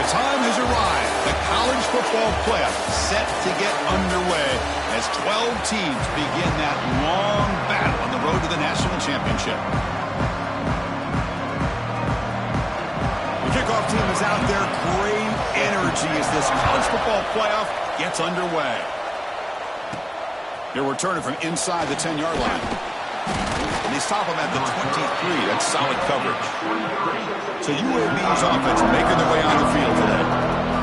The time has arrived. The college football playoff set to get underway as 12 teams begin that long battle on the road to the national championship. The kickoff team is out there. Great energy as this college football playoff gets underway. He'll return it from inside the 10-yard line. And they stop him at the 23. That's solid coverage. So UAB's offense making their way on the field today.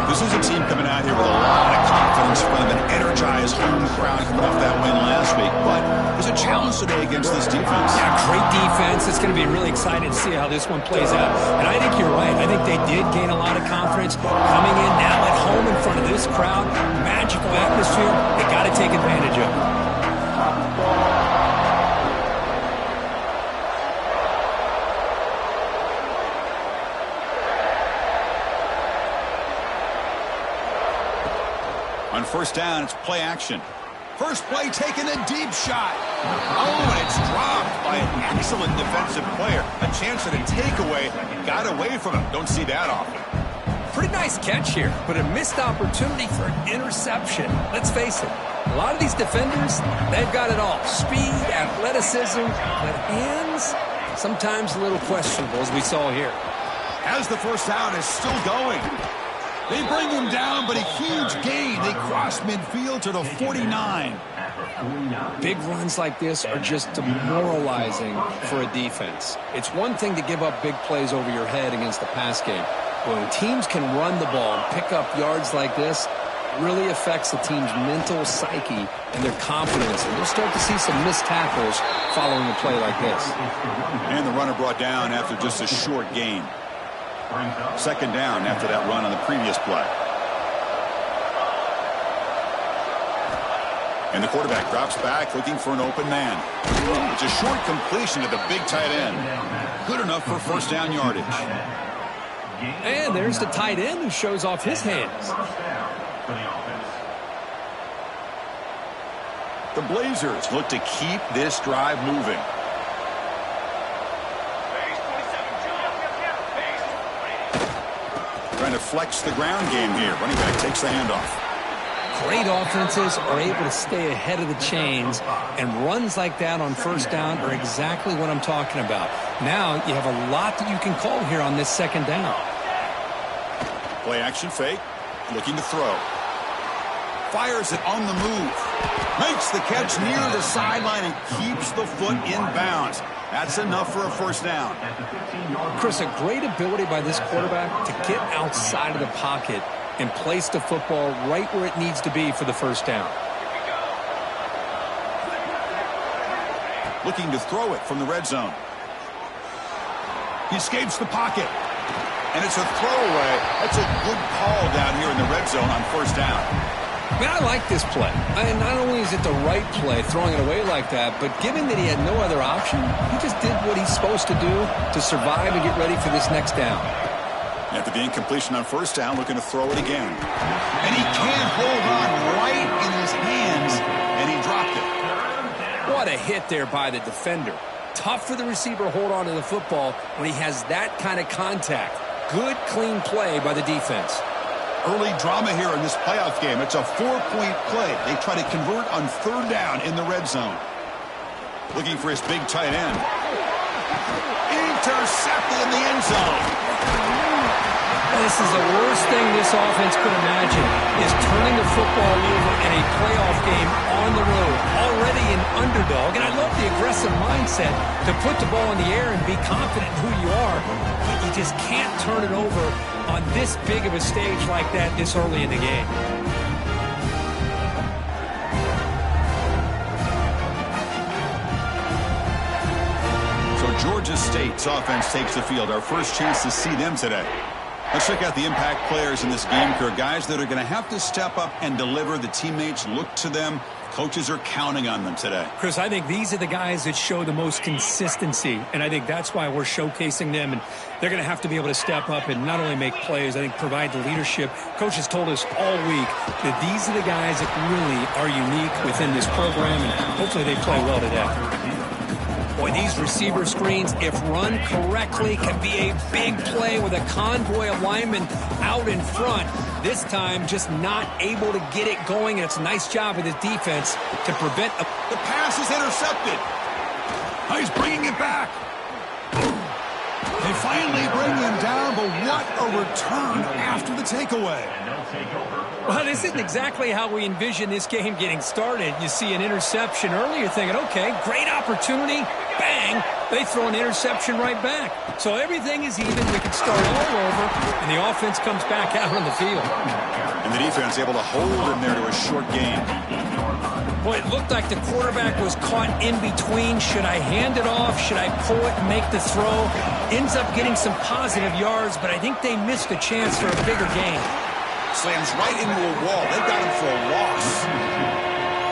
This is a team coming out here with a lot of confidence from an energized home crowd coming off that win last week. But there's a challenge today against this defense. Yeah, great defense. It's going to be really exciting to see how this one plays out. And I think you're right. I think they did gain a lot of confidence coming in now at home in front of this crowd. Magical atmosphere. They got to take advantage of it. On first down, it's play action. First play, taking a deep shot. Oh, and it's dropped by an excellent defensive player. A chance at a takeaway. Got away from him. Don't see that often. Pretty nice catch here, but a missed opportunity for an interception. Let's face it, a lot of these defenders, they've got it all. Speed, athleticism, but hands, sometimes a little questionable, as we saw here. As the first down is still going. They bring him down, but a huge gain. They cross midfield to the 49. Big runs like this are just demoralizing for a defense. It's one thing to give up big plays over your head against the pass game. But when teams can run the ball and pick up yards like this, it really affects the team's mental psyche and their confidence. And you'll start to see some missed tackles following a play like this. And the runner brought down after just a short gain. Second down after that run on the previous play. And the quarterback drops back looking for an open man. It's a short completion to the big tight end. Good enough for first down yardage. And there's the tight end who shows off his hands. The Blazers look to keep this drive moving. Trying to flex the ground game here. Running back takes the handoff. Great offenses are able to stay ahead of the chains, and runs like that on first down are exactly what I'm talking about. Now you have a lot that you can call here on this second down. Play action fake. Looking to throw. Fires it on the move. Makes the catch near the sideline and keeps the foot in bounds. That's enough for a first down. Chris, a great ability by this quarterback to get outside of the pocket and place the football right where it needs to be for the first down. Looking to throw it from the red zone. He escapes the pocket. And it's a throwaway. That's a good call down here in the red zone on first down. Man, I like this play. And not only is it the right play, throwing it away like that, but given that he had no other option, he just did what he's supposed to do to survive and get ready for this next down. After the incompletion on first down, looking to throw it again. And he can't hold on right in his hands, and he dropped it. What a hit there by the defender. Tough for the receiver to hold on to the football when he has that kind of contact. Good, clean play by the defense. Early drama here in this playoff game. It's a 4-point play. They try to convert on third down in the red zone. Looking for his big tight end. Intercepted in the end zone. This is the worst thing this offense could imagine, is turning the football over in a playoff game on the road. Already an underdog, and I love the aggressive mindset to put the ball in the air and be confident in who you are. But you just can't turn it over on this big of a stage like that this early in the game. So Georgia State's offense takes the field. Our first chance to see them today. Let's check out the impact players in this game, guys that are going to have to step up and deliver. The teammates look to them. Coaches are counting on them today. Chris, I think these are the guys that show the most consistency, and I think that's why we're showcasing them, and they're going to have to be able to step up and not only make plays, I think provide the leadership. Coaches told us all week that these are the guys that really are unique within this program, and hopefully they play well today. Boy, these receiver screens, if run correctly, can be a big play with a convoy of linemen out in front. This time, just not able to get it going, and it's a nice job of the defense to prevent a... The pass is intercepted. He's bringing it back. They finally bring him down, but what a return after the takeaway. Well, this isn't exactly how we envision this game getting started. You see an interception early, you're thinking, okay, great opportunity, bang, they throw an interception right back. So everything is even, we can start all over, and the offense comes back out on the field. And the defense able to hold him there to a short gain. Boy, it looked like the quarterback was caught in between. Should I hand it off? Should I pull it and make the throw? Ends up getting some positive yards, but I think they missed a chance for a bigger gain. Slams right into a wall. They got him for a loss.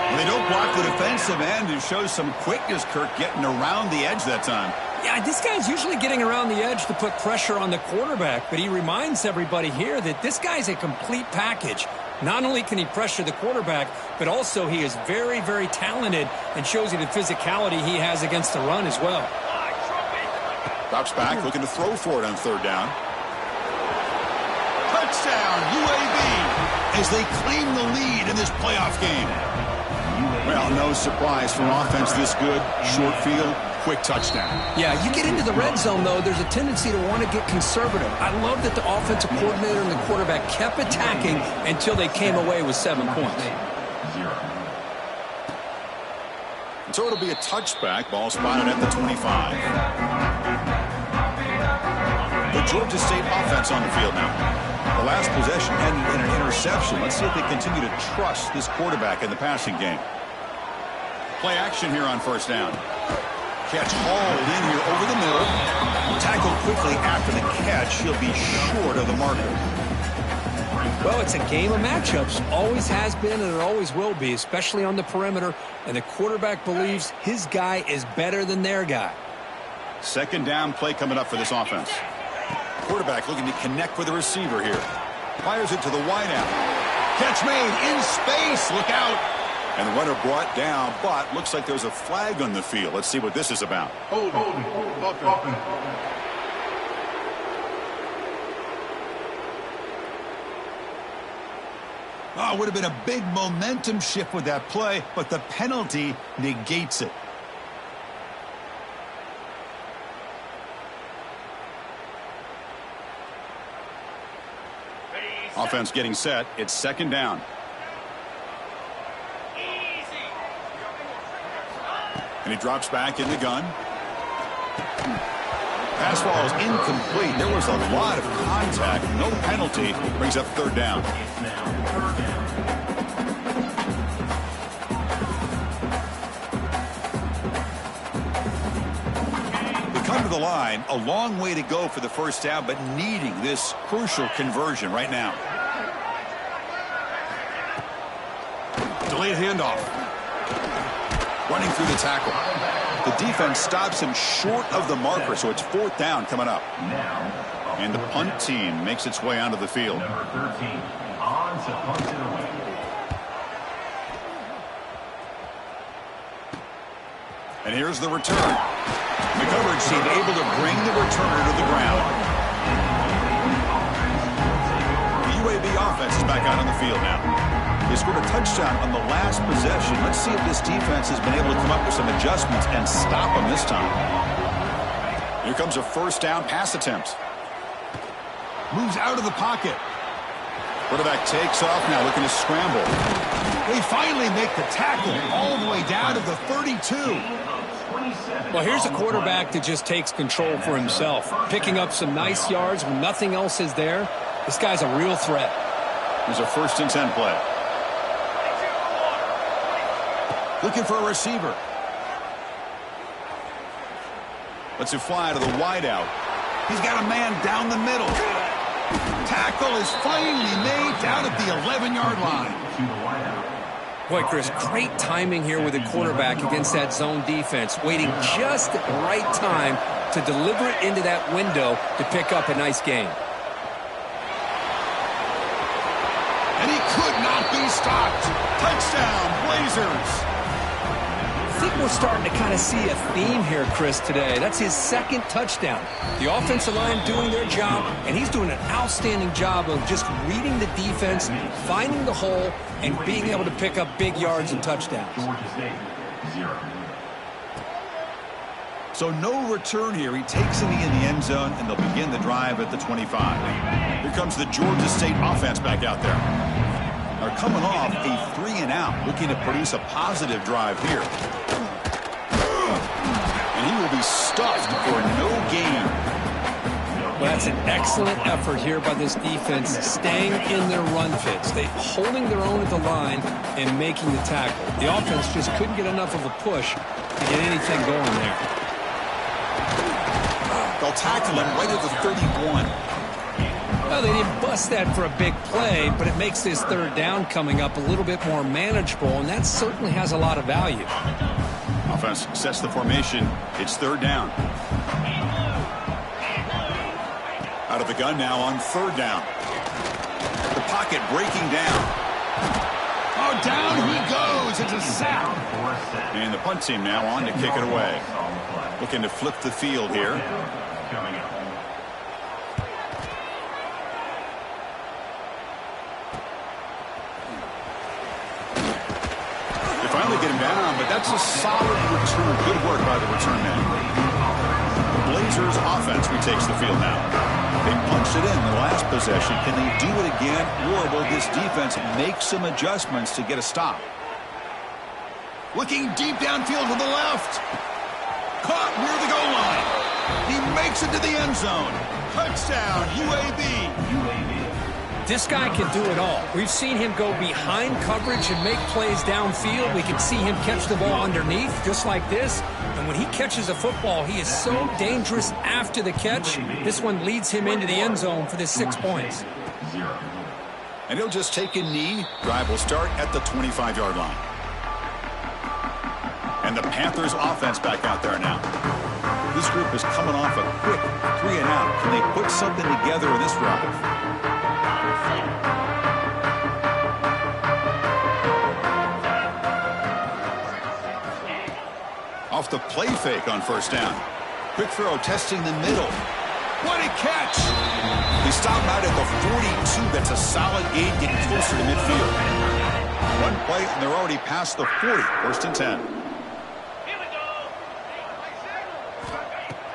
When they don't block the defensive end, it shows some quickness, Kirk, getting around the edge that time. Yeah, this guy's usually getting around the edge to put pressure on the quarterback, but he reminds everybody here that this guy's a complete package. Not only can he pressure the quarterback, but also he is very, very talented and shows you the physicality he has against the run as well. Drops back, looking to throw for it on third down. Touchdown, UAB, as they claim the lead in this playoff game. Well, no surprise for an offense this good. Short field, quick touchdown. Yeah, you get into the red zone, though, there's a tendency to want to get conservative. I love that the offensive coordinator and the quarterback kept attacking until they came away with 7 points. And so it'll be a touchback. Ball spotted at the 25. The Georgia State offense on the field now. The last possession ended in an interception. Let's see if they continue to trust this quarterback in the passing game. Play action here on first down. Catch hauled in here over the middle. Tackled quickly after the catch. He'll be short of the marker. Well, it's a game of matchups. Always has been and it always will be, especially on the perimeter. And the quarterback believes his guy is better than their guy. Second down play coming up for this offense. Quarterback looking to connect with the receiver here. Fires it to the wideout. Catch made in space. Look out. And the runner brought down, but looks like there's a flag on the field. Let's see what this is about. Hold. Oh, it would have been a big momentum shift with that play, but the penalty negates it. Offense getting set. It's second down. And he drops back in the gun. Pass ball is incomplete. There was a lot of contact. No penalty. Brings up third down. They come to the line. A long way to go for the first down, but needing this crucial conversion right now. Delayed handoff. Running through the tackle. The defense stops him short of the marker, so it's fourth down coming up. And the punt team makes its way onto the field. Number 13 on to punt it away. And here's the return. The coverage team able to bring the returner to the ground. The UAB offense is back out on the field now. They scored a touchdown on the last possession. Let's see if this defense has been able to come up with some adjustments and stop them this time. Here comes a first down pass attempt. Moves out of the pocket. Quarterback takes off now, looking to scramble. They finally make the tackle all the way down to the 32. Well, here's a quarterback that just takes control for himself. Picking up some nice yards when nothing else is there. This guy's a real threat. Here's a 1st and 10 play. Looking for a receiver. Lets it fly to the wideout. He's got a man down the middle. Tackle is finally made down at the 11-yard line. Boy, Chris, great timing here with the quarterback against that zone defense. Waiting just at the right time to deliver it into that window to pick up a nice gain. And he could not be stopped. Touchdown, Blazers. think we're starting to kind of see a theme here, Chris, today. That's his second touchdown. The offensive line doing their job, and he's doing an outstanding job of just reading the defense, finding the hole, and being able to pick up big yards and touchdowns. So no return here. He takes it in the end zone, and they'll begin the drive at the 25. Here comes the Georgia State offense back out there. They're coming off a 3-and-out, looking to produce a positive drive here. And he will be stuffed for no gain. Well, that's an excellent effort here by this defense, staying in their run fits. They holding their own at the line and making the tackle. The offense just couldn't get enough of a push to get anything going there. They'll tackle him right at the 31. Well, they didn't bust that for a big play, but it makes this third down coming up a little bit more manageable, and that certainly has a lot of value. Offense sets the formation. It's third down. Out of the gun now on third down. The pocket breaking down. Oh, down he goes. It's a sack. And the punt team now on to kick it away. Looking to flip the field here. They finally get him down, but that's a solid return. Good work by the return man. The Blazers offense retakes the field now. They punched it in the last possession. Can they do it again, or will this defense make some adjustments to get a stop? Looking deep downfield to the left. Caught near the goal line. He makes it to the end zone. Touchdown, UAB. This guy can do it all. We've seen him go behind coverage and make plays downfield. We can see him catch the ball underneath, just like this. And when he catches a football, he is so dangerous after the catch. This one leads him into the end zone for the 6 points. And he'll just take a knee. Drive will start at the 25-yard line. And the Panthers offense back out there now. This group is coming off a quick 3-and-out. Can they put something together in this drive? Off the play fake on first down. Quick throw testing the middle. What a catch! He stopped out at the 42. That's a solid gain, getting closer to midfield. One play, and they're already past the 40. First and 10.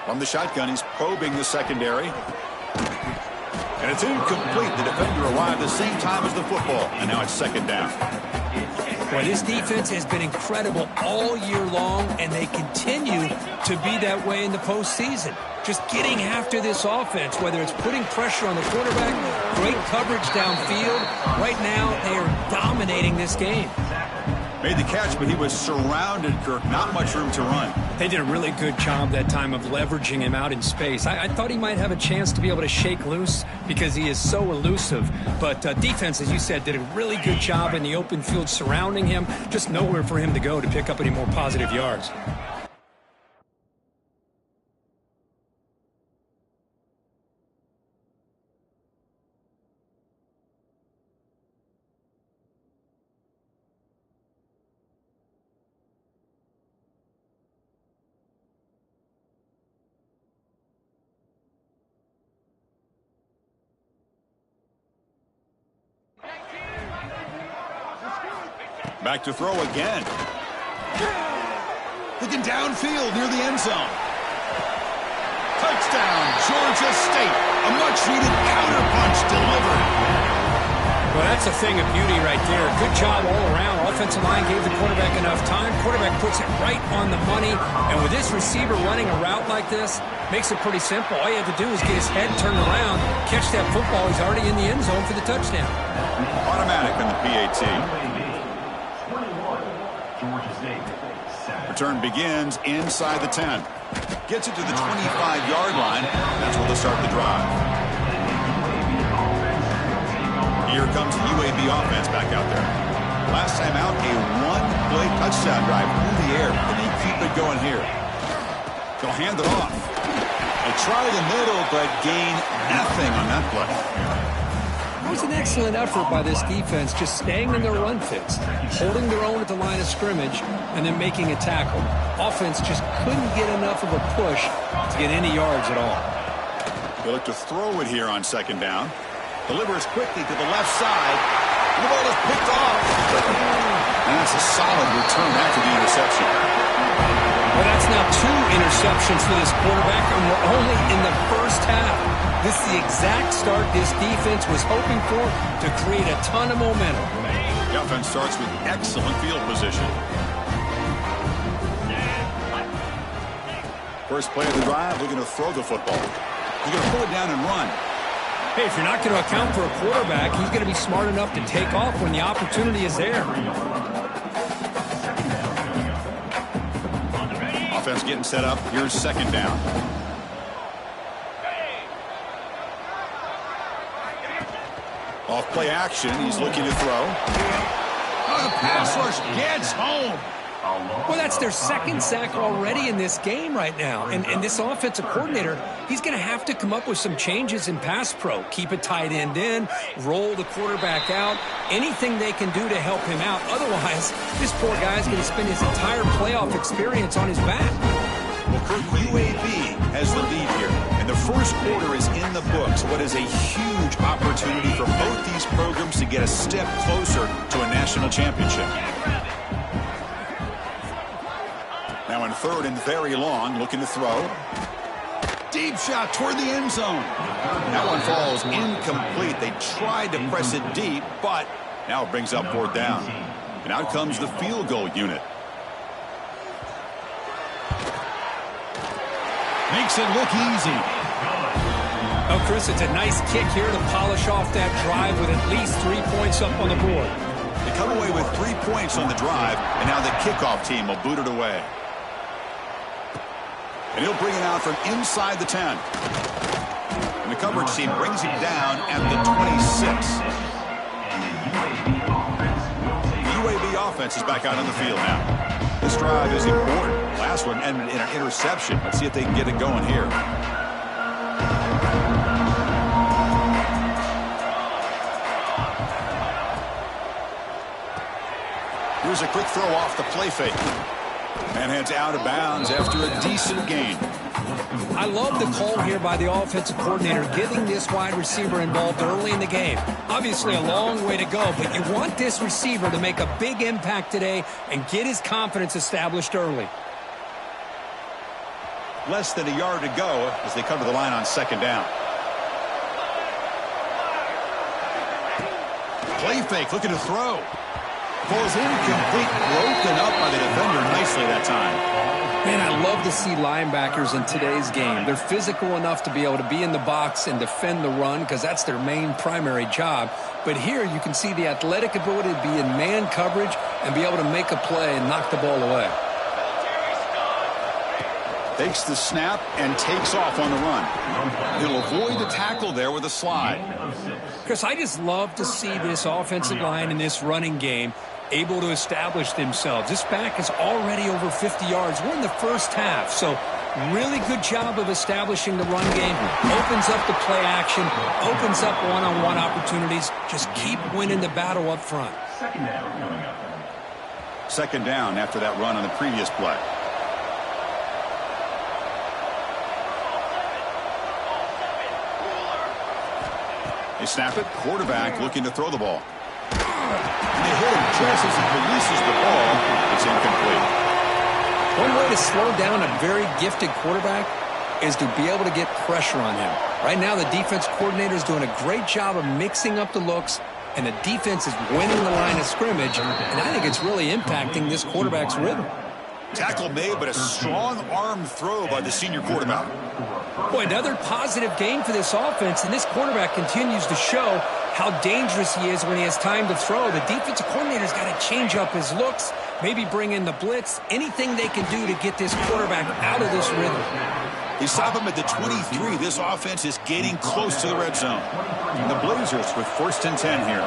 From the shotgun, he's probing the secondary. And it's incomplete. The defender arrived the same time as the football. And now it's second down. Boy, this defense has been incredible all year long, and they continue to be that way in the postseason. Just getting after this offense, whether it's putting pressure on the quarterback, great coverage downfield. Right now, they are dominating this game. Made the catch, but he was surrounded, Kirk. Not much room to run. They did a really good job that time of leveraging him out in space. I thought he might have a chance to be able to shake loose because he is so elusive. But defense, as you said, did a really good job in the open field surrounding him. Just nowhere for him to go to pick up any more positive yards. Back to throw again. Looking downfield near the end zone. Touchdown, Georgia State. A much-needed counterpunch delivered. Well, that's a thing of beauty right there. Good job all around. Offensive line gave the quarterback enough time. Quarterback puts it right on the money. And with this receiver running a route like this, makes it pretty simple. All you have to do is get his head turned around, catch that football. He's already in the end zone for the touchdown. Automatic in the PAT. Return begins inside the 10. Gets it to the 25-yard line. That's where they'll start the drive. Here comes the UAB offense back out there. Last time out, a one-play touchdown drive through the air. Can they keep it going here? They'll hand it off. They try the middle, but gain nothing on that play. was an excellent effort by this defense, just staying in their run fits, holding their own at the line of scrimmage, and then making a tackle. Offense just couldn't get enough of a push to get any yards at all. They look to throw it here on second down. Delivers quickly to the left side. And the ball is picked off. And that's a solid return after the interception. Well, that's now 2 interceptions for this quarterback, and we're only in the first half. This is the exact start this defense was hoping for to create a ton of momentum. The offense starts with excellent field position. First play of the drive, looking to throw the football. He's going to pull it down and run. Hey, if you're not going to account for a quarterback, he's going to be smart enough to take off when the opportunity is there. Offense getting set up. Here's second down. Off play action. He's looking to throw. Oh, the pass rush gets home. Well, that's their second sack already in this game right now. And this offensive coordinator, he's going to have to come up with some changes in pass pro. Keep a tight end in, roll the quarterback out, anything they can do to help him out. Otherwise, this poor guy's going to spend his entire playoff experience on his back. Well, Kirk, UAB has the lead here, and the first quarter is in the books. What is a huge opportunity for both these programs to get a step closer to a national championship. Now in third and very long, looking to throw. Deep shot toward the end zone. That one falls incomplete. They tried to press it deep, but now it brings up fourth down. And out comes the field goal unit. Makes it look easy. Oh, Chris, it's a nice kick here to polish off that drive with at least 3 points up on the board. They come away with 3 points on the drive, and now the kickoff team will boot it away. And he'll bring it out from inside the 10. And the coverage team brings him down at the 26. The UAB offense is back out on the field now. This drive is important. Last one ended in an interception. Let's see if they can get it going here. Here's a quick throw off the play fake. And heads out of bounds after a decent gain. I love the call here by the offensive coordinator, getting this wide receiver involved early in the game. Obviously a long way to go, but you want this receiver to make a big impact today and get his confidence established early. Less than a yard to go as they come to the line on second down. Play fake, looking to throw. Falls incomplete, broken up by the defender nicely that time. Man, I love to see linebackers in today's game. They're physical enough to be able to be in the box and defend the run because that's their main primary job. But here you can see the athletic ability to be in man coverage and be able to make a play and knock the ball away. Takes the snap and takes off on the run. He'll avoid the tackle there with a slide. Chris, I just love to see this offensive line in this running game able to establish themselves. This back is already over 50 yards. We're in the first half, so really good job of establishing the run game. Opens up the play action, opens up one-on-one opportunities. Just keep winning the battle up front. Second down after that run on the previous play. They snap it. Quarterback looking to throw the ball. And they hit him just as he releases the ball. It's incomplete. One way to slow down a very gifted quarterback is to be able to get pressure on him. Right now, the defense coordinator is doing a great job of mixing up the looks, and the defense is winning the line of scrimmage, and I think it's really impacting this quarterback's rhythm. Tackle made, but a strong arm throw by the senior quarterback. Boy, another positive game for this offense, and this quarterback continues to show how dangerous he is when he has time to throw. The defensive coordinator's got to change up his looks, maybe bring in the blitz, anything they can do to get this quarterback out of this rhythm. They stop him at the 23. This offense is getting close to the red zone. And the Blazers with first and 10 here.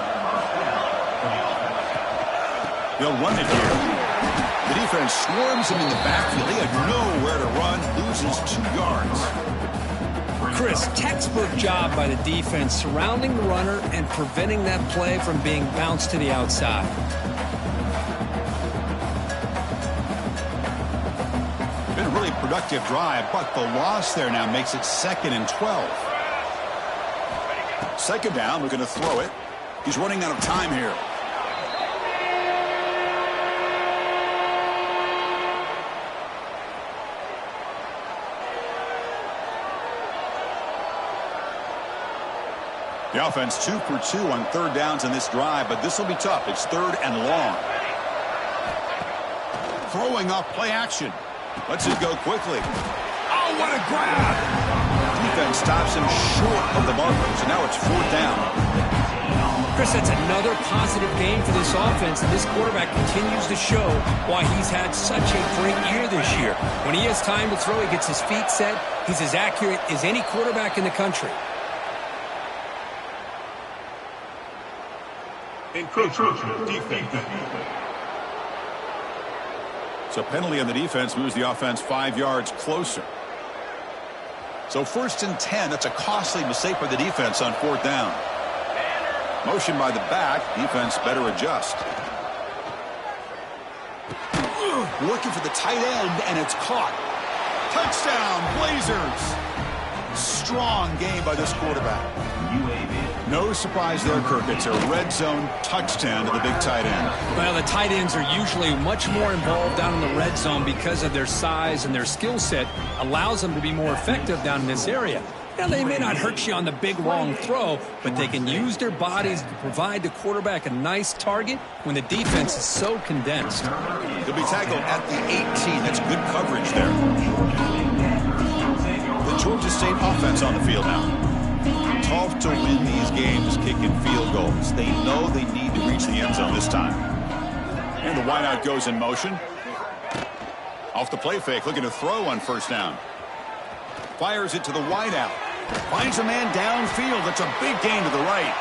They'll run it here. The defense swarms him in the backfield. He had nowhere to run, loses 2 yards. Chris, textbook job by the defense surrounding the runner and preventing that play from being bounced to the outside. Been a really productive drive, but the loss there now makes it 2nd and 12. 2nd down, we're going to throw it. He's running out of time here. The offense 2 for 2 on 3rd downs in this drive, but this will be tough. It's 3rd and long. Throwing off play action. Lets it go quickly. Oh, what a grab! Defense stops him short of the marker, so now it's 4th down. Chris, that's another positive game for this offense, and this quarterback continues to show why he's had such a great year this year. When he has time to throw, he gets his feet set. He's as accurate as any quarterback in the country. Defense. So penalty on the defense moves the offense 5 yards closer. So 1st and 10. That's a costly mistake by the defense on 4th down. Motion by the back. Defense better adjust. Looking for the tight end, and it's caught. Touchdown, Blazers. Strong game by this quarterback. UAB. No surprise there, Kirk. It's a red zone touchdown to the big tight end. Well, the tight ends are usually much more involved down in the red zone because of their size, and their skill set allows them to be more effective down in this area. Now, they may not hurt you on the big, long throw, but they can use their bodies to provide the quarterback a nice target when the defense is so condensed. He'll be tackled at the 18. That's good coverage there. The Georgia State offense on the field now. Tough to win these games kicking field goals. They know they need to reach the end zone this time. And the wideout goes in motion. Off the play fake, looking to throw on 1st down. Fires it to the wideout. Finds a man downfield. That's a big gain to the right.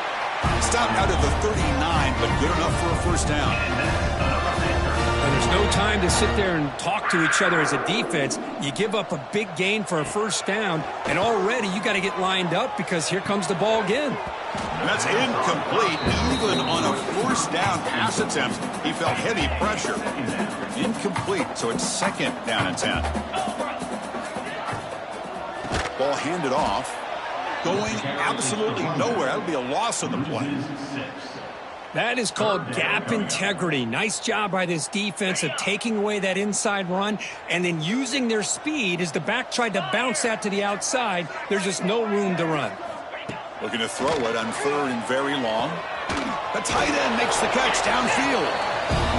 Stopped out at the 39, but good enough for a 1st down. And there's no time to sit there and talk to each other as a defense. You give up a big gain for a 1st down, and already you got to get lined up because here comes the ball again. And that's incomplete. Even on a 1st down pass attempt, he felt heavy pressure. Incomplete, so it's 2nd down and 10. Ball handed off. Going absolutely nowhere. That would be a loss on the play. That is called gap integrity. Nice job by this defense of taking away that inside run and then using their speed as the back tried to bounce that to the outside. There's just no room to run. Looking to throw it on 3rd and very long. The tight end makes the catch downfield.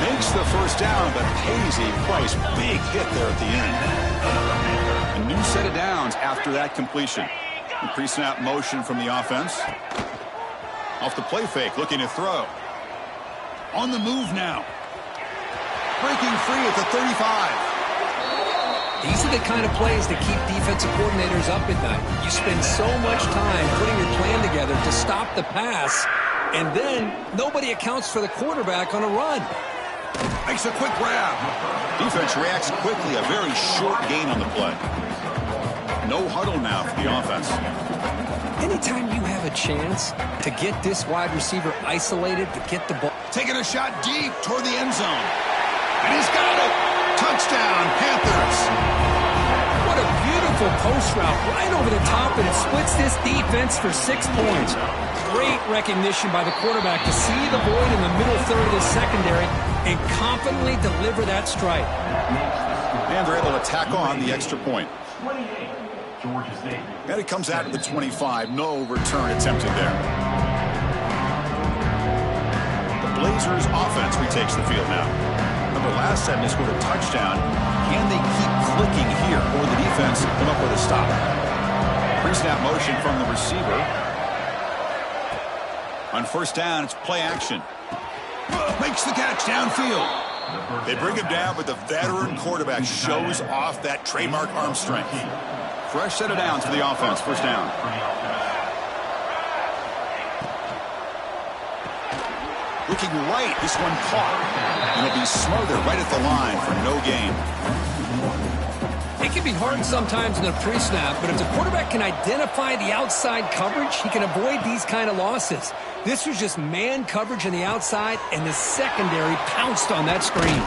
Makes the 1st down, but pays a price. Big hit there at the end. A new set of downs after that completion. Pre-snap motion from the offense. Off the play fake, looking to throw. On the move now. Breaking free at the 35. These are the kind of plays that keep defensive coordinators up at night. You spend so much time putting your plan together to stop the pass, and then nobody accounts for the quarterback on a run. Makes a quick grab. Defense reacts quickly. A very short gain on the play. No huddle now for the offense. Anytime you have a chance to get this wide receiver isolated, to get the ball. Taking a shot deep toward the end zone. And he's got it. Touchdown, Panthers. What a beautiful post route right over the top, and it splits this defense for 6 points. Great recognition by the quarterback to see the void in the middle third of the secondary and confidently deliver that strike. And they're able to tack on the extra point. 28, Georgia State. And it comes out of the 25. No return attempted there. The Blazers offense retakes the field now. Remember, last time they scored a touchdown. Can they keep clicking here, or the defense come up with a stop? Pre-snap motion from the receiver. On 1st down, it's play action. Makes the catch downfield. They bring him down, but the veteran quarterback shows off that trademark arm strength. Fresh set of downs for the offense. 1st down. Looking right, this one caught. And it'll be smothered right at the line for no gain. It can be hard sometimes in the pre-snap, but if the quarterback can identify the outside coverage, he can avoid these kind of losses. This was just man coverage on the outside, and the secondary pounced on that screen.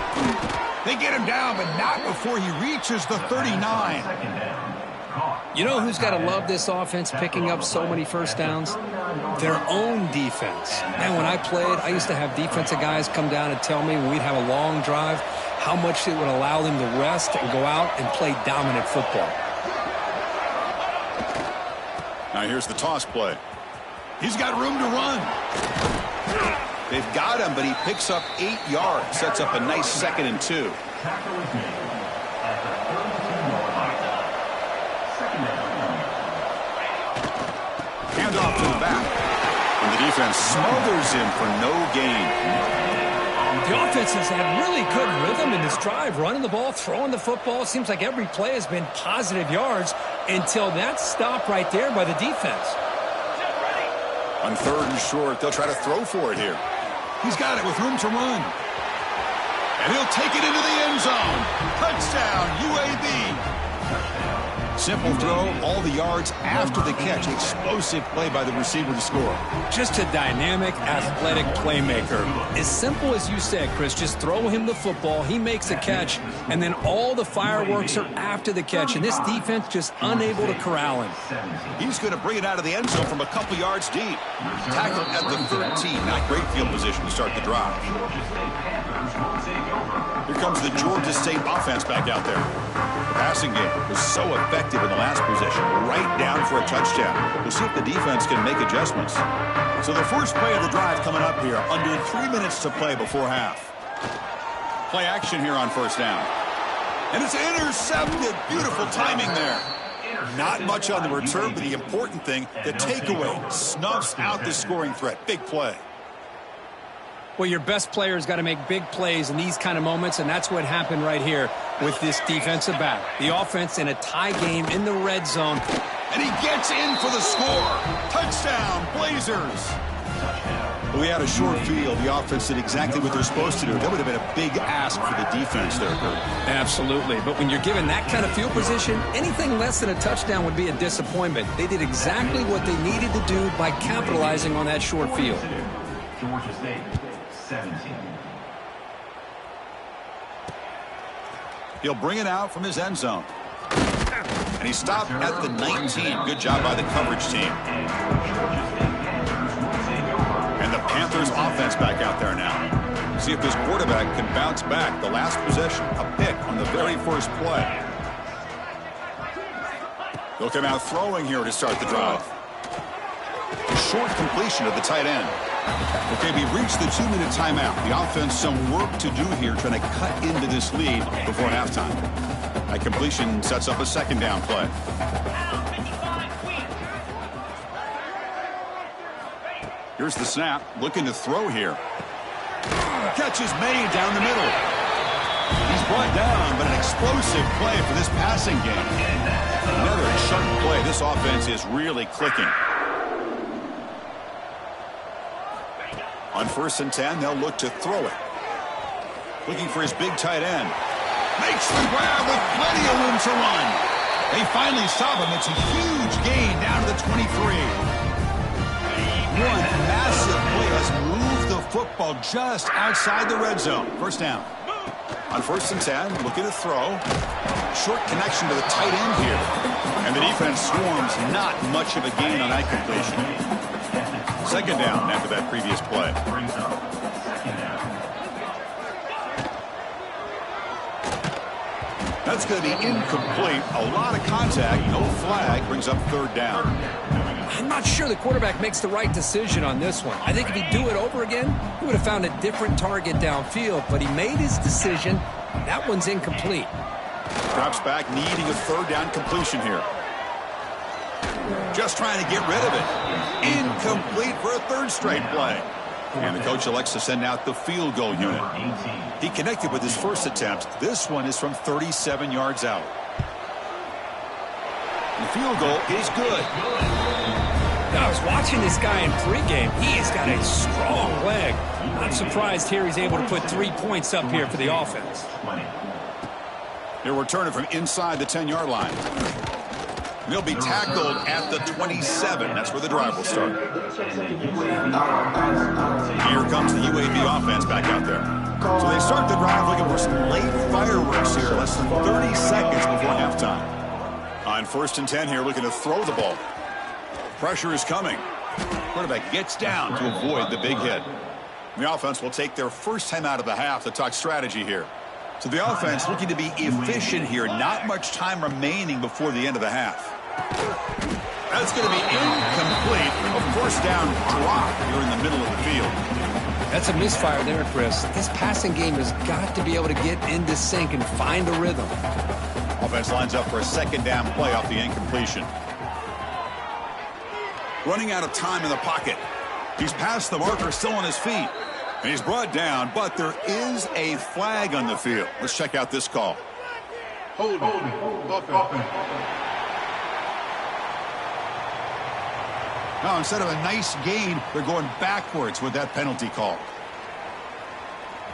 They get him down, but not before he reaches the 39. You know who's got to love this offense picking up so many first downs? Their own defense. Man, when I played, I used to have defensive guys come down and tell me when we'd have a long drive how much it would allow them to rest and go out and play dominant football. Now here's the toss play. He's got room to run. They've got him, but he picks up 8 yards. Sets up a nice 2nd and 2. Hand off to the back. And the defense smothers him for no gain. The offense has had really good rhythm in this drive, running the ball, throwing the football. Seems like every play has been positive yards until that stop right there by the defense. On 3rd and short, they'll try to throw for it here. He's got it with room to run. And he'll take it into the end zone. Touchdown, UAB. Simple throw, all the yards after the catch. Explosive play by the receiver to score. Just a dynamic, athletic playmaker. As simple as you said, Chris, just throw him the football, he makes a catch, and then all the fireworks are after the catch, and this defense just unable to corral him. He's going to bring it out of the end zone from a couple yards deep. Tackled at the 13. Not great field position to start the drive. Here comes the Georgia State offense back out there. The passing game was so effective in the last possession, right down for a touchdown. We'll see if the defense can make adjustments. So the first play of the drive coming up here, under 3 minutes to play before half. Play action here on first down. And it's intercepted. Beautiful timing there. Not much on the return, but the important thing, the takeaway, snuffs out the scoring threat. Big play. Well, your best player's got to make big plays in these kind of moments, and that's what happened right here with this defensive back. The offense in a tie game in the red zone. And he gets in for the score. Touchdown, Blazers. We had a short field. The offense did exactly what they're supposed to do. That would have been a big ask for the defense there, Kurt. Absolutely. But when you're given that kind of field position, anything less than a touchdown would be a disappointment. They did exactly what they needed to do by capitalizing on that short field. Georgia State, 17. He'll bring it out from his end zone. And he stopped at the 19. Good job by the coverage team. And the Panthers offense back out there now. See if this quarterback can bounce back. The last possession, a pick on the very first play. They'll come out throwing here to start the drive. A short completion of the tight end. Okay, we've reached the 2-minute timeout. The offense some work to do here trying to cut into this lead before halftime. That completion sets up a second down play. Here's the snap. Looking to throw here. Catch is made down the middle. He's brought down, but an explosive play for this passing game. Another chunk play. This offense is really clicking. On 1st and 10, they'll look to throw it. Looking for his big tight end. Makes the grab with plenty of room to run. They finally stop him. It's a huge gain down to the 23. One massive play has moved the football just outside the red zone. First down. On 1st and 10, looking to throw. Short connection to the tight end here. And the defense swarms. Not much of a gain on that completion. Second down after that previous play. That's going to be incomplete. A lot of contact. No flag. Brings up 3rd down. I'm not sure the quarterback makes the right decision on this one. I think if he'd do it over again, he would have found a different target downfield. But he made his decision. That one's incomplete. Drops back, needing a 3rd down completion here. Just trying to get rid of it. Incomplete for a 3rd straight play. And the coach elects to send out the field goal unit. He connected with his first attempt. This one is from 37 yards out. The field goal is good. I was watching this guy in pregame. He has got a strong leg. I'm surprised here he's able to put 3 points up here for the offense. He'll return it from inside the 10-yard line. He'll be tackled at the 27. That's where the drive will start. Here comes the UAB offense back out there. So they start the drive looking for some late fireworks here, less than 30 seconds before halftime. On 1st and 10 here, looking to throw the ball. Pressure is coming. Quarterback gets down to avoid the big hit. The offense will take their first time out of the half to talk strategy here. So the offense looking to be efficient here. Not much time remaining before the end of the half. That's going to be incomplete. A first down drop here in the middle of the field. That's a misfire there, Chris. This passing game has got to be able to get into sync and find a rhythm. Offense lines up for a 2nd down play off the incompletion. Running out of time in the pocket. He's past the marker, still on his feet. And he's brought down, but there is a flag on the field. Let's check out this call. Hold. Now, instead of a nice gain, they're going backwards with that penalty call.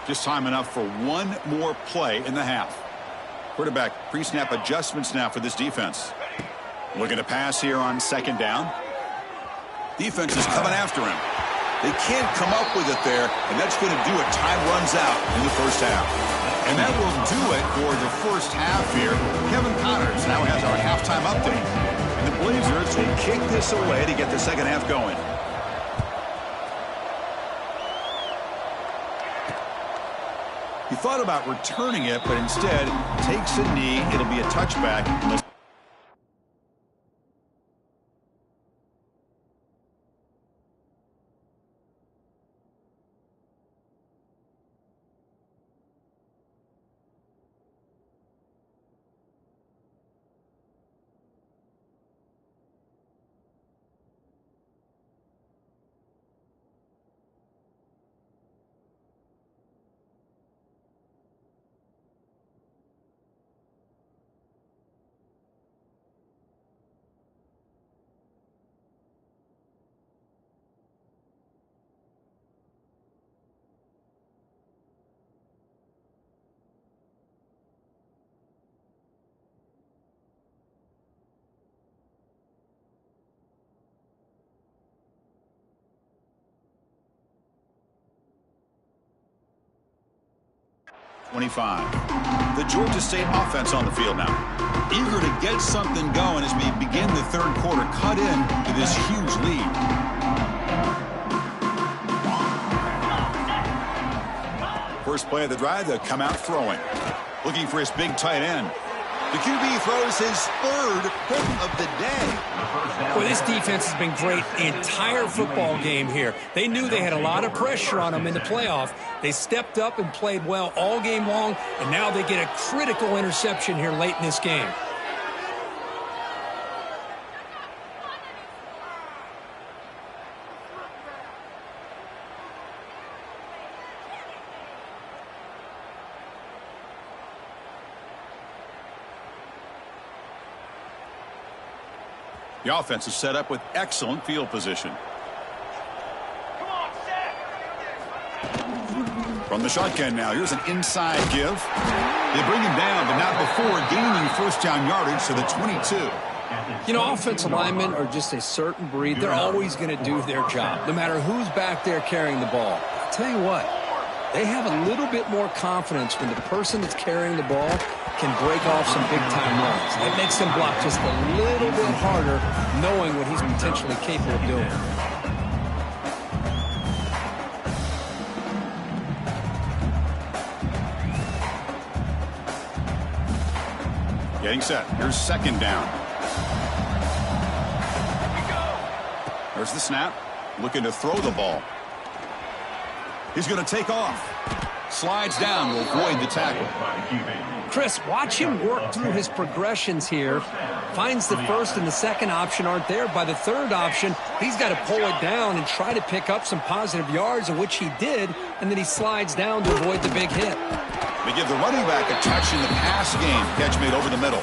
Just time enough for one more play in the half. Quarterback pre-snap adjustments now for this defense. Looking to pass here on 2nd down. Defense is coming after him. They can't come up with it there, and that's going to do it. Time runs out in the first half. And that will do it for the first half here. Kevin Connors now has our halftime update. And the Blazers will kick this away to get the second half going. He thought about returning it, but instead takes a knee. It'll be a touchback. 25. The Georgia State offense on the field now. Eager to get something going as we begin the 3rd quarter, cut in to this huge lead. First play of the drive, they'll come out throwing. Looking for his big tight end. The QB throws his 3rd pick of the day. Boy, this defense has been great the entire football game here. They knew they had a lot of pressure on them in the playoff. They stepped up and played well all game long, and now they get a critical interception here late in this game. The offense is set up with excellent field position. From the shotgun now, here's an inside give. They bring him down, but not before gaining first down yardage to the 22. You know, offensive linemen are just a certain breed. They're always going to do their job, no matter who's back there carrying the ball. I'll tell you what, they have a little bit more confidence when the person that's carrying the ball can break off some big-time runs. It makes them block just a little bit harder, knowing what he's potentially capable of doing. Getting set. Here's 2nd down. There's the snap. Looking to throw the ball. He's going to take off. Slides down to avoid the tackle. Chris, watch him work through his progressions here. Finds the 1st and the 2nd option aren't there. By the 3rd option, he's got to pull it down and try to pick up some positive yards, of which he did, and then he slides down to avoid the big hit. They give the running back a touch in the pass game. Catch made over the middle.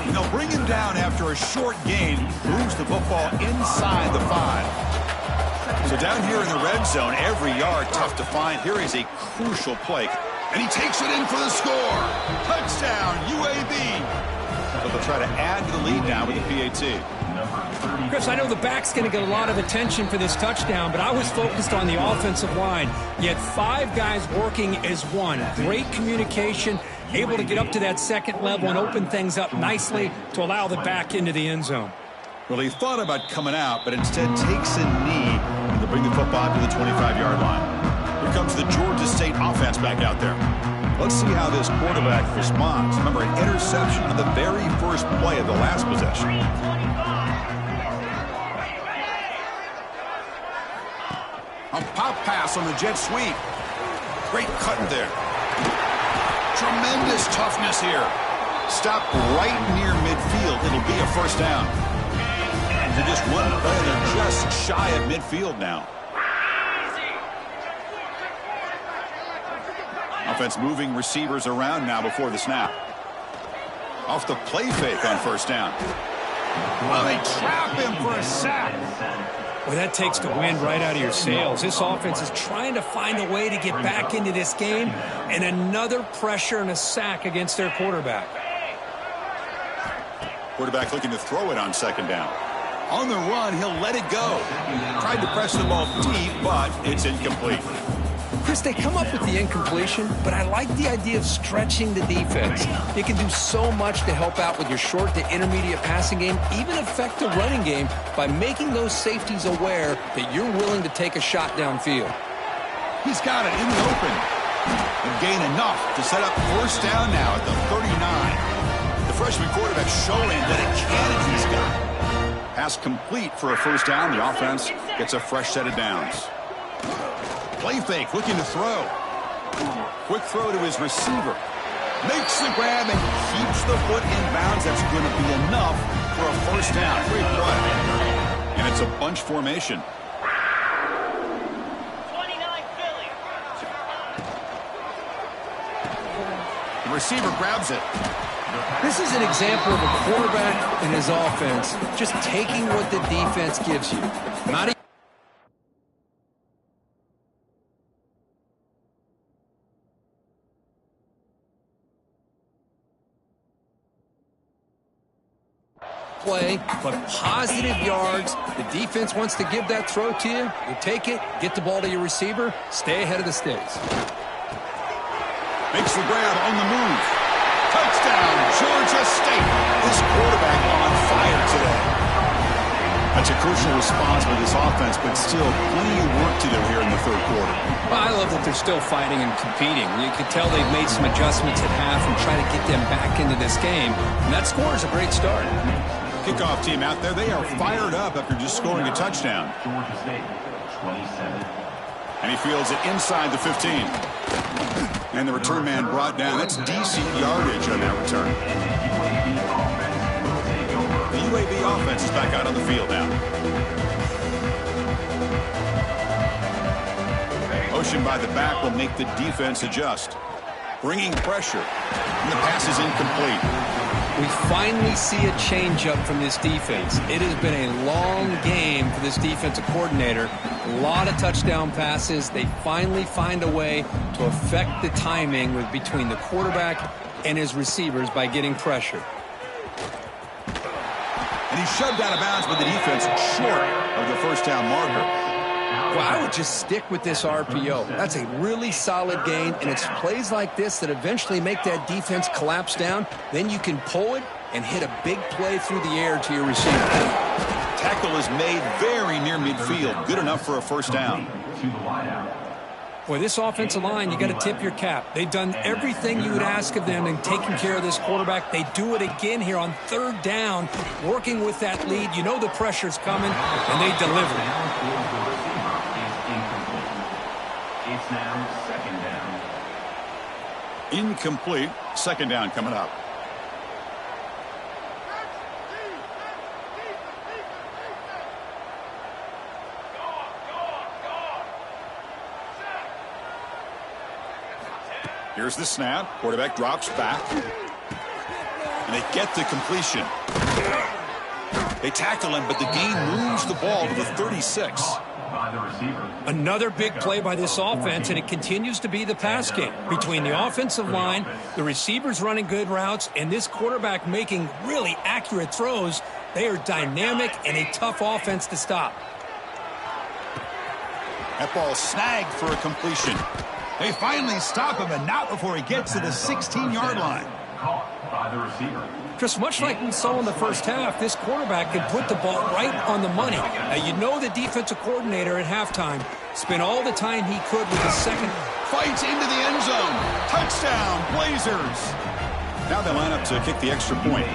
And they'll bring him down after a short gain. Moves the football inside the 5. So down here in the red zone, every yard tough to find. Here is a crucial play. And he takes it in for the score. Touchdown, UAB. So they'll try to add to the lead now with the PAT. Chris, I know the back's going to get a lot of attention for this touchdown, but I was focused on the offensive line. You had 5 guys working as one. Great communication, able to get up to that second level and open things up nicely to allow the back into the end zone. Well, he thought about coming out, but instead takes a knee to bring the football to the 25-yard line. Here comes the Georgia State offense back out there. Let's see how this quarterback responds. Remember, an interception on the very first play of the last possession. A pop pass on the jet sweep. Great cutting there. Tremendous toughness here. Stop right near midfield. It'll be a first down. They're just one play. They're just shy of midfield now. Offense moving receivers around now before the snap. Off the play fake on first down. Well, they trap him for a sack. Well, that takes the wind right out of your sails. This offense is trying to find a way to get back into this game, and another pressure and a sack against their quarterback. Quarterback looking to throw it on second down. On the run, he'll let it go. Tried to press the ball deep, but it's incomplete. Chris, they come up with the incompletion, but I like the idea of stretching the defense. You can do so much to help out with your short to intermediate passing game, even affect the running game by making those safeties aware that you're willing to take a shot downfield. He's got it in the open. And gain enough to set up first down now at the 39. The freshman quarterback showing that a cannon he's got. Pass complete for a first down. The offense gets a fresh set of downs. Play fake, looking to throw. Quick throw to his receiver. Makes the grab and keeps the foot in bounds. That's going to be enough for a first down. Great play. And it's a bunch formation. 29 Philly. The receiver grabs it. This is an example of a quarterback and his offense just taking what the defense gives you. Not even play, but positive yards. The defense wants to give that throw to you. You take it, get the ball to your receiver, stay ahead of the sticks. Makes the grab on the move. Touchdown, Georgia State. This quarterback on fire today. That's a crucial response by this offense, but still plenty of work to do here in the third quarter. Well, I love that they're still fighting and competing. You can tell they've made some adjustments at half and try to get them back into this game. And that score is a great start. Kickoff team out there, they are fired up after just scoring a touchdown. Georgia State, 27. And he fields it inside the 15. And the return man brought down. That's decent yardage on that return. The UAB offense is back out on the field now. Motion by the back will make the defense adjust. Bringing pressure. And the pass is incomplete. We finally see a changeup from this defense. It has been a long game for this defensive coordinator. A lot of touchdown passes. They finally find a way to affect the timing between the quarterback and his receivers by getting pressure. And he's shoved out of bounds with the defense short of the first down marker. Well, I would just stick with this RPO. That's a really solid gain, and it's plays like this that eventually make that defense collapse down. Then you can pull it and hit a big play through the air to your receiver. Tackle is made very near midfield. Good enough for a first down. Boy, this offensive line, you got to tip your cap. They've done everything you would ask of them in taking care of this quarterback. They do it again here on third down, working with that lead. You know the pressure's coming, and they deliver. It's now second down. Incomplete. Second down coming up. Here's the snap. Quarterback drops back. And they get the completion. They tackle him, but the gain moves the ball to the 36. by the receiver. Another big play by this offense, and it continues to be the pass game. Between the offensive line, the receivers running good routes, and this quarterback making really accurate throws, they are dynamic and a tough offense to stop. That ball snagged for a completion. They finally stop him, and not before he gets to the 16-yard line. Caught by the receiver. Chris, much like we saw in the first half, this quarterback can put the ball right on the money. Now, you know the defensive coordinator at halftime spent all the time he could with his second. Fights into the end zone. Touchdown, Blazers. Now they line up to kick the extra point.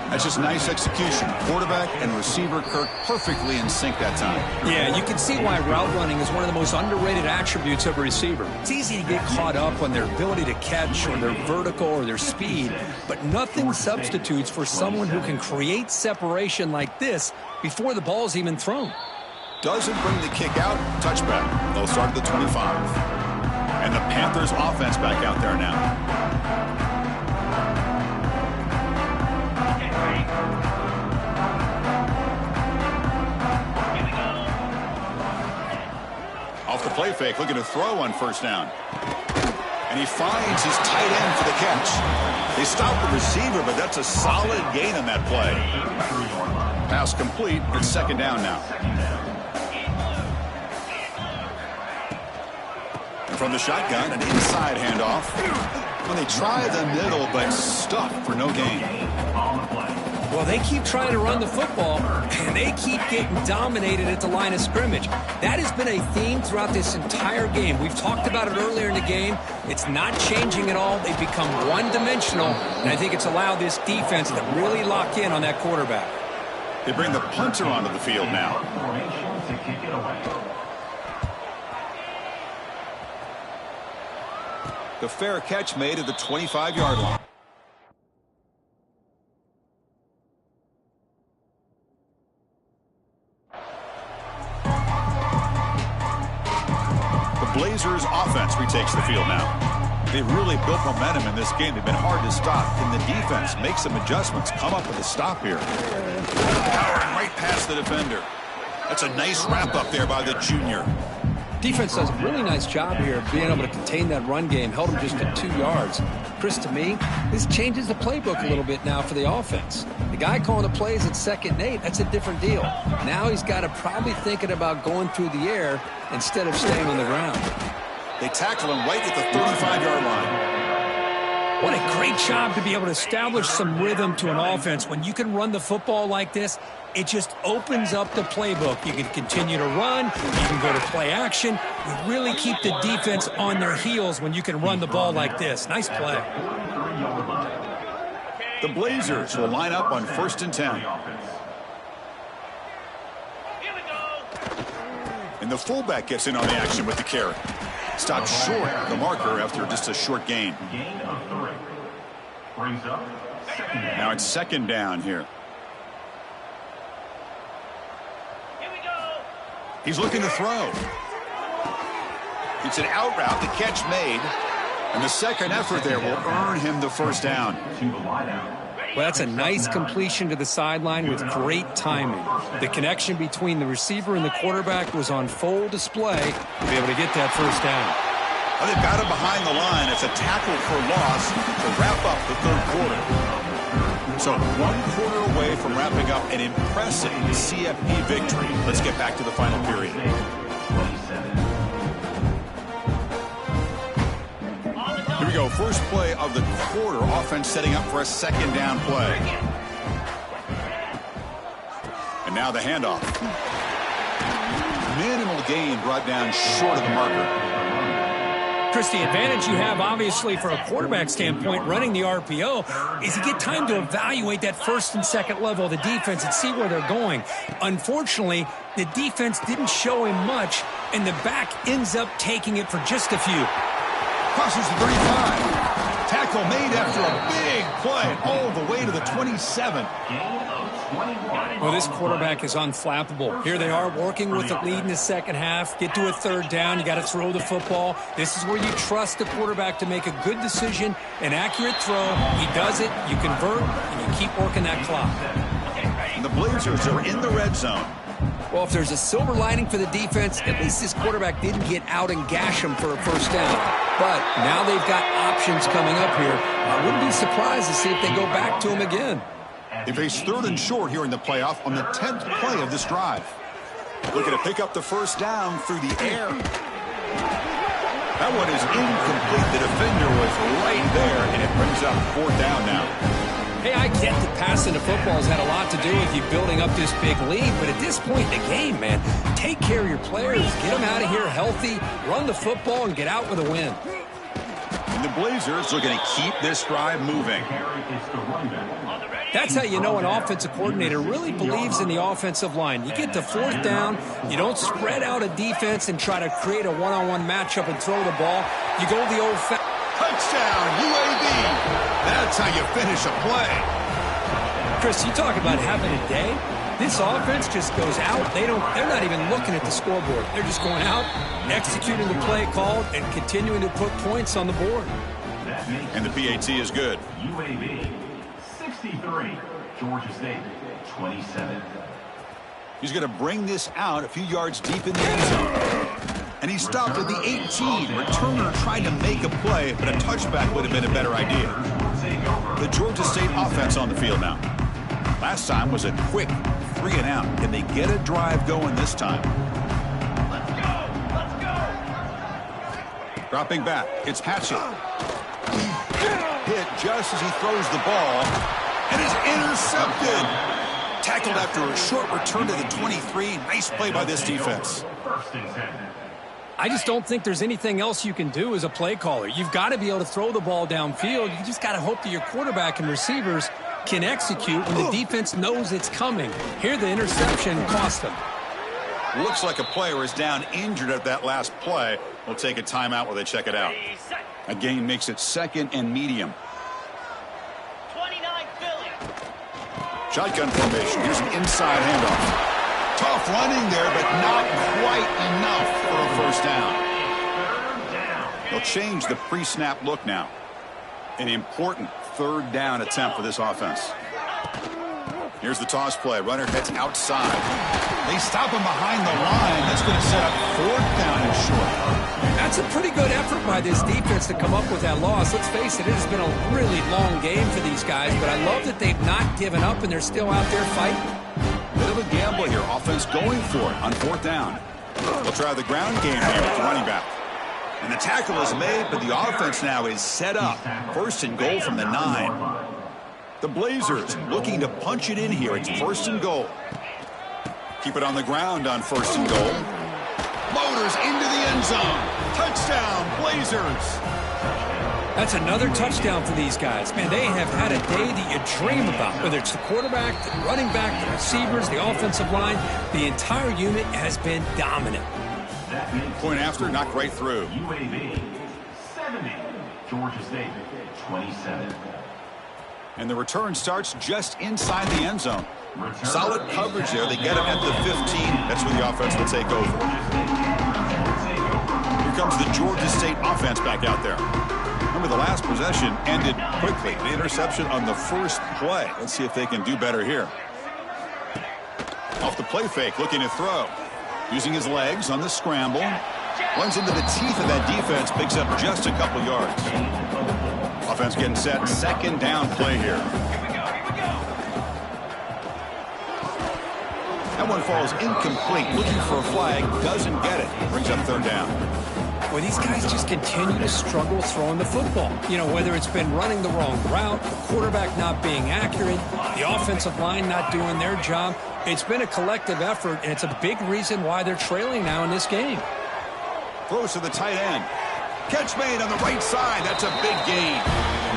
That's just nice execution. Quarterback and receiver Kirk perfectly in sync that time. Yeah, you can see why route running is one of the most underrated attributes of a receiver. It's easy to get caught up on their ability to catch or their vertical or their speed, but nothing substitutes for someone who can create separation like this before the ball's even thrown. Doesn't bring the kick out. Touchback. They'll start at the 25. And the Panthers offense back out there now. Off the play fake, looking to throw on first down. And he finds his tight end for the catch. They stop the receiver, but that's a solid gain on that play. Pass complete. It's second down now. And from the shotgun, an inside handoff. When they try the middle, but stuffed for no gain. Well, they keep trying to run the football, and they keep getting dominated at the line of scrimmage. That has been a theme throughout this entire game. We've talked about it earlier in the game. It's not changing at all. They've become one-dimensional, and I think it's allowed this defense to really lock in on that quarterback. They bring the punter onto the field now. The fair catch made at the 25-yard line. Blazers offense retakes the field now. They've really built momentum in this game. They've been hard to stop. Can the defense make some adjustments? Come up with a stop here. Powering right past the defender. That's a nice wrap up there by the junior. Defense does a really nice job here of being able to contain that run game. Held him just at 2 yards. Chris, to me, this changes the playbook a little bit now for the offense. The guy calling the plays at 2nd and 8, that's a different deal. Now he's got to probably thinking about going through the air instead of staying on the ground. They tackle him right at the 35-yard line. What a great job to be able to establish some rhythm to an offense. When you can run the football like this, it just opens up the playbook. You can continue to run. You can go to play action. You really keep the defense on their heels when you can run the ball like this. Nice play. The Blazers will line up on 1st and 10. And the fullback gets in on the action with the carry. Stopped short of the marker after just a short gain. Gain of 3. Brings up second down. Now it's second down here. He's looking to throw. It's an out route, the catch made. And the second effort there will earn him the first down. Well, that's a nice completion to the sideline with great timing. The connection between the receiver and the quarterback was on full display to be able to get that first down. Well, they've got him behind the line. It's a tackle for loss to wrap up the third quarter. So 1 quarter away from wrapping up an impressive CFP victory. Let's get back to the final period. Here we go. First play of the quarter. Offense setting up for a second down play. And now the handoff. Minimal gain brought down short of the marker. Chris, the advantage you have, obviously, from a quarterback standpoint, running the RPO, is you get time to evaluate that first and second level of the defense and see where they're going. Unfortunately, the defense didn't show him much, and the back ends up taking it for just a few. Crosses the 35. Tackle made after a big play all the way to the 27. Well, this quarterback is unflappable. Here they are working with the lead in the second half. Get to a third down. You got to throw the football. This is where you trust the quarterback to make a good decision, an accurate throw. He does it. You convert, and you keep working that clock. And the Blazers are in the red zone. Well, if there's a silver lining for the defense, at least this quarterback didn't get out and gash him for a first down. But now they've got options coming up here. I wouldn't be surprised to see if they go back to him again. They face 3rd and short here in the playoff on the 10th play of this drive. Looking to pick up the first down through the air. That one is incomplete. The defender was right there, and it brings up 4th down now. Hey, I get that passing the football has had a lot to do with you building up this big lead, but at this point in the game, man, take care of your players, get them out of here healthy, run the football, and get out with a win. And the Blazers looking to keep this drive moving. That's how you know an offensive coordinator really believes in the offensive line. You get to 4th down, you don't spread out a defense and try to create a one-on-one matchup and throw the ball. You go the old-fashioned. Touchdown, UAB. That's how you finish a play. Chris, you talk about having a day. This offense just goes out. They're not even looking at the scoreboard. They're just going out, executing the play called, and continuing to put points on the board. And the PAT is good. UAB 63, Georgia State 27. He's going to bring this out a few yards deep in the end zone. And he stopped at the 18. Returner tried to make a play, but a touchback would have been a better idea. The Georgia State offense on the field now. Last time was a quick 3 and out. Can they get a drive going this time? Let's go! Dropping back, it's Hatchett. Hit just as he throws the ball, and is intercepted. Tackled after a short return to the 23. Nice play by this defense. First and 10. I just don't think there's anything else you can do as a play caller. You've got to be able to throw the ball downfield. You just got to hope that your quarterback and receivers can execute when the defense knows it's coming. Here, the interception cost them. Looks like a player is down injured at that last play. We'll take a timeout while they check it out. A gain makes it 2nd and medium. 29 Philly. Shotgun formation. Here's an inside handoff. Tough running there, but not quite enough for a first down. They'll change the pre-snap look now. An important 3rd down attempt for this offense. Here's the toss play. Runner heads outside. They stop him behind the line. That's going to set up 4th down and short. That's a pretty good effort by this defense to come up with that loss. Let's face it, it has been a really long game for these guys, but I love that they've not given up and they're still out there fighting. Bit of a gamble here. Offense going for it on 4th down. They'll try the ground game here with the running back. And the tackle is made, but the offense now is set up. 1st and goal from the 9. The Blazers looking to punch it in here. It's 1st and goal. Keep it on the ground on 1st and goal. Motors into the end zone. Touchdown, Blazers. That's another touchdown for these guys. Man, they have had a day that you dream about. Whether it's the quarterback, the running back, the receivers, the offensive line, the entire unit has been dominant. Point after, knocked right through. UAB 70, Georgia State 27. And the return starts just inside the end zone. Solid coverage there. They get him at the 15. That's where the offense will take over. Here comes the Georgia State offense back out there. Remember, the last possession ended quickly. The interception on the first play. Let's see if they can do better here. Off the play fake, looking to throw. Using his legs on the scramble. Runs into the teeth of that defense. Picks up just a couple yards. Offense getting set. 2nd down play here. That one falls incomplete. Looking for a flag. Doesn't get it. Brings up 3rd down. Well, these guys just continue to struggle throwing the football. You know, whether it's been running the wrong route, the quarterback not being accurate, the offensive line not doing their job. It's been a collective effort, and it's a big reason why they're trailing now in this game. Throws to the tight end. Catch made on the right side. That's a big gain.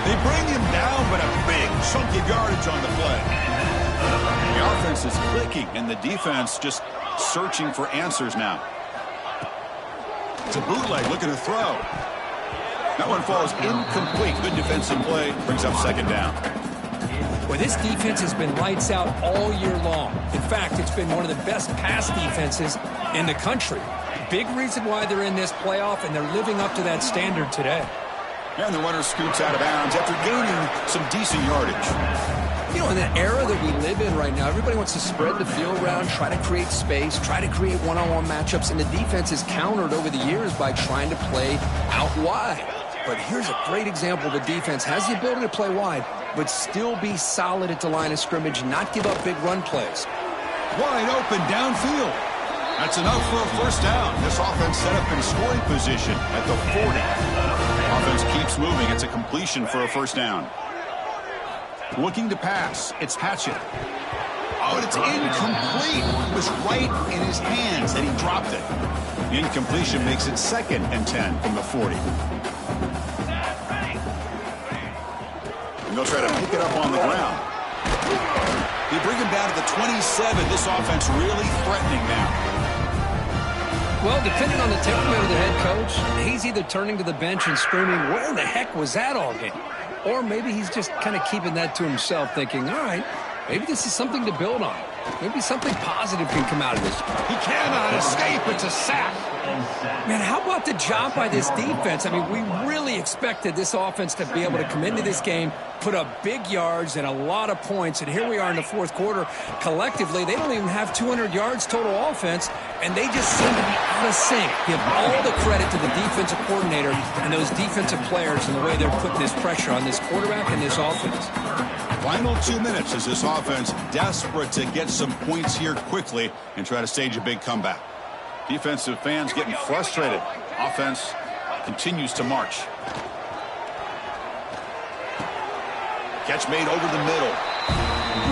They bring him down, but a big chunk of yardage on the play. The offense is clicking, and the defense just searching for answers now. It's a bootleg looking to throw. That one falls incomplete. Good defensive play. Brings up 2nd down. Well, this defense has been lights out all year long. In fact, it's been one of the best pass defenses in the country. Big reason why they're in this playoff, and they're living up to that standard today. And the runner scoots out of bounds after gaining some decent yardage. You know, in the era that we live in right now, everybody wants to spread the field around, try to create space, try to create one-on-one matchups, and the defense is countered over the years by trying to play out wide. But here's a great example. The defense has the ability to play wide, but still be solid at the line of scrimmage, not give up big run plays. Wide open downfield. That's enough for a first down. This offense set up in scoring position at the 40. Offense keeps moving. It's a completion for a first down. Looking to pass. It's Patchett. Oh, and it's incomplete. It was right in his hands, and he dropped it. The incompletion makes it 2nd and 10 from the 40. And they'll try to pick it up on the ground. They bring him down to the 27. This offense really threatening now. Well, depending on the temperament of the head coach, he's either turning to the bench and screaming, where the heck was that all game? Or maybe he's just kind of keeping that to himself, thinking, all right, maybe this is something to build on. Maybe something positive can come out of this. He cannot escape. It's a sack. Man, how about the job by this defense? I mean, we really expected this offense to be able to come into this game, put up big yards and a lot of points, and here we are in the fourth quarter. Collectively, they don't even have 200 yards total offense, and they just seem to be out of sync. Give all the credit to the defensive coordinator and those defensive players and the way they're putting this pressure on this quarterback and this offense. Final 2 minutes as this offense desperate to get some points here quickly and try to stage a big comeback. Defensive fans getting frustrated. Offense continues to march. Catch made over the middle.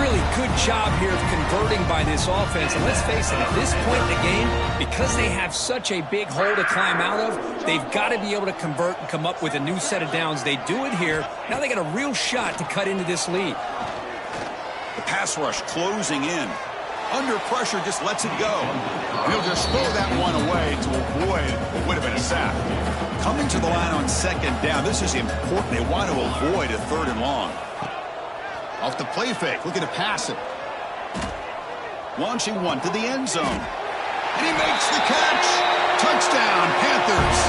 Really good job here of converting by this offense. And let's face it, at this point in the game, because they have such a big hole to climb out of, they've got to be able to convert and come up with a new set of downs. They do it here. Now they got a real shot to cut into this lead. The pass rush closing in. Under pressure, just lets it go. And he'll just throw that one away to avoid what would have been a sack. Coming to the line on 2nd down, this is important. They want to avoid a 3rd and long. Off the play fake, looking to pass it. Launching one to the end zone. And he makes the catch. Touchdown, Panthers.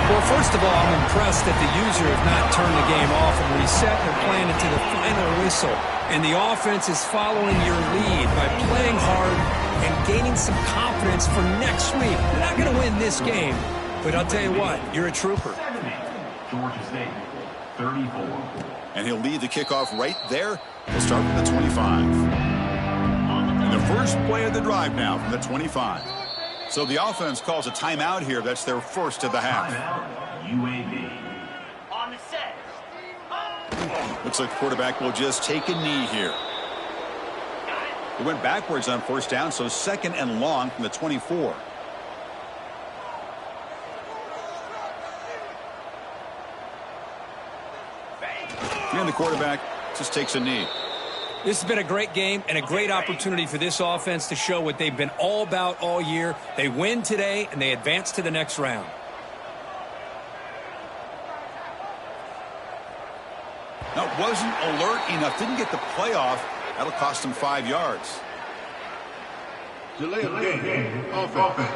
Well, first of all, I'm impressed that the user have not turned the game off and reset their plan into the final whistle. And the offense is following your lead by playing hard and gaining some confidence for next week. They're not going to win this game, but I'll tell you what, you're a trooper. Georgia State, 34. And he'll lead the kickoff right there. He'll start from the 25. And the first play of the drive now from the 25. So the offense calls a timeout here. That's their first of the half. UAB. On the set. Looks like the quarterback will just take a knee here. He went backwards on first down, so 2nd and long from the 24. And the quarterback just takes a knee. This has been a great game and a great opportunity for this offense to show what they've been all about all year. They win today, and they advance to the next round. Now, wasn't alert enough. Didn't get the playoff. That'll cost him 5 yards. Delay of game. Offense.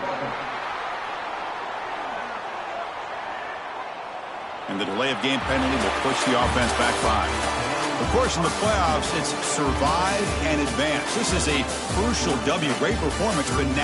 And the delay of game penalty will push the offense back 5. Of course, in the playoffs, it's survive and advance. This is a crucial W. Great performance, but now